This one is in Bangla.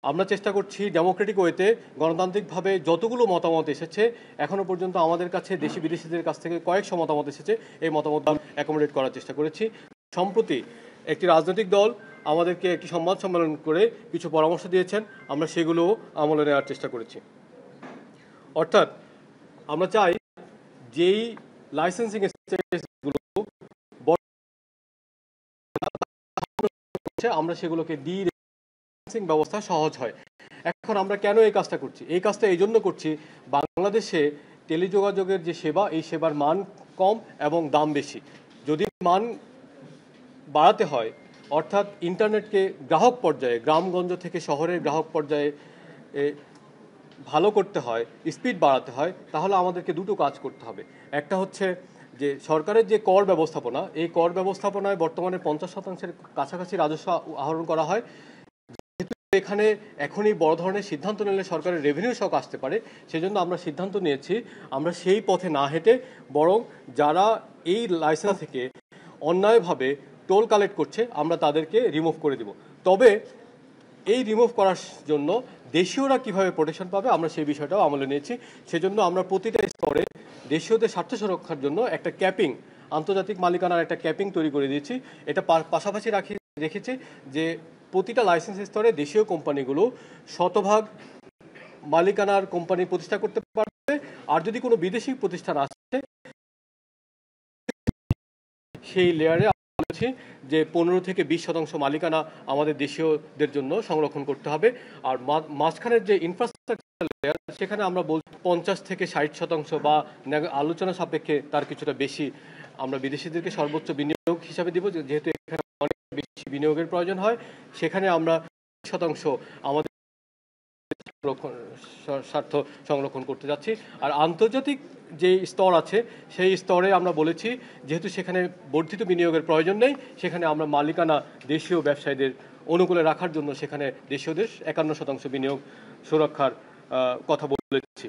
আমরা চেষ্টা করছি ডেমোক্রেটিক ওয়েতে গণতান্ত্রিকভাবে যতগুলো মতামত এসেছে এখনো পর্যন্ত আমাদের কাছে দেশি বিদেশিদের কাছ থেকে কয়েকশো মতামত এসেছে, এই মতামত অ্যাকোমোডেট করার চেষ্টা করেছি। সম্প্রতি একটি রাজনৈতিক দল আমাদেরকে একটি সংবাদ সম্মেলন করে কিছু পরামর্শ দিয়েছেন, আমরা সেগুলো আমলে নেওয়ার চেষ্টা করেছি। অর্থাৎ আমরা চাই যেই লাইসেন্সিং স্টেজগুলো আমরা সেগুলোকে দিয়ে ব্যবস্থা সহজ হয়। এখন আমরা কেন এই কাজটা করছি? এই কাজটা এই জন্য করছি, বাংলাদেশে টেলিযোগাযোগের যে সেবা, এই সেবার মান কম এবং দাম বেশি। যদি মান বাড়াতে হয়, অর্থাৎ ইন্টারনেটকে গ্রাহক পর্যায়ে, গ্রামগঞ্জ থেকে শহরের গ্রাহক পর্যায়ে ভালো করতে হয়, স্পিড বাড়াতে হয়, তাহলে আমাদেরকে দুটো কাজ করতে হবে। একটা হচ্ছে যে সরকারের যে কর ব্যবস্থাপনা, এই কর ব্যবস্থাপনায় বর্তমানে 50% কাছাকাছি রাজস্ব আহরণ করা হয়। এখানে এখনই বড় ধরনের সিদ্ধান্ত নিলে সরকারের রেভিনিউ শক আসতে পারে, সেজন্য আমরা সিদ্ধান্ত নিয়েছি আমরা সেই পথে না হেঁটে বরং যারা এই লাইসেন্স থেকে অন্যায়ভাবে টোল কালেক্ট করছে আমরা তাদেরকে রিমুভ করে দিব। তবে এই রিমুভ করার জন্য দেশীয়রা কিভাবে প্রোটেকশন পাবে আমরা সেই বিষয়টাও আমলে নিয়েছি। সেজন্য আমরা প্রতিটা স্তরে দেশীয়দের স্বার্থ সুরক্ষার জন্য একটা ক্যাপিং, আন্তর্জাতিক মালিকানার একটা ক্যাপিং তৈরি করে দিয়েছি। এটা পাশাপাশি রেখেছি যে প্রতিটা লাইসেন্স স্তরে দেশীয় কোম্পানিগুলো শতভাগ মালিকানার কোম্পানি প্রতিষ্ঠা করতে পারবে। আর যদি কোনো বিদেশি প্রতিষ্ঠান আসে সেই লেয়ারে বলেছি যে 15 থেকে 20% মালিকানা আমাদের দেশীয়দের জন্য সংরক্ষণ করতে হবে। আর মাঝখানের যে ইনফ্রাস্ট্রাকচার লেয়ার, সেখানে আমরা বলছি 50 থেকে 60% বা আলোচনা সাপেক্ষে তার কিছুটা বেশি আমরা বিদেশিদেরকে সর্বোচ্চ বিনিয়োগ হিসাবে দিব, যেহেতু এখানে অনেক বেশি বিনিয়োগের প্রয়োজন হয়। সেখানে আমরা 20% আমাদের স্বার্থ সংরক্ষণ করতে যাচ্ছি। আর আন্তর্জাতিক যে স্তর আছে সেই স্তরে আমরা বলেছি যেহেতু সেখানে বর্ধিত বিনিয়োগের প্রয়োজন নেই, সেখানে আমরা মালিকানা দেশীয় ব্যবসায়ীদের অনুকূলে রাখার জন্য সেখানে দেশীয়দের 51% বিনিয়োগ সুরক্ষার কথা বলেছি।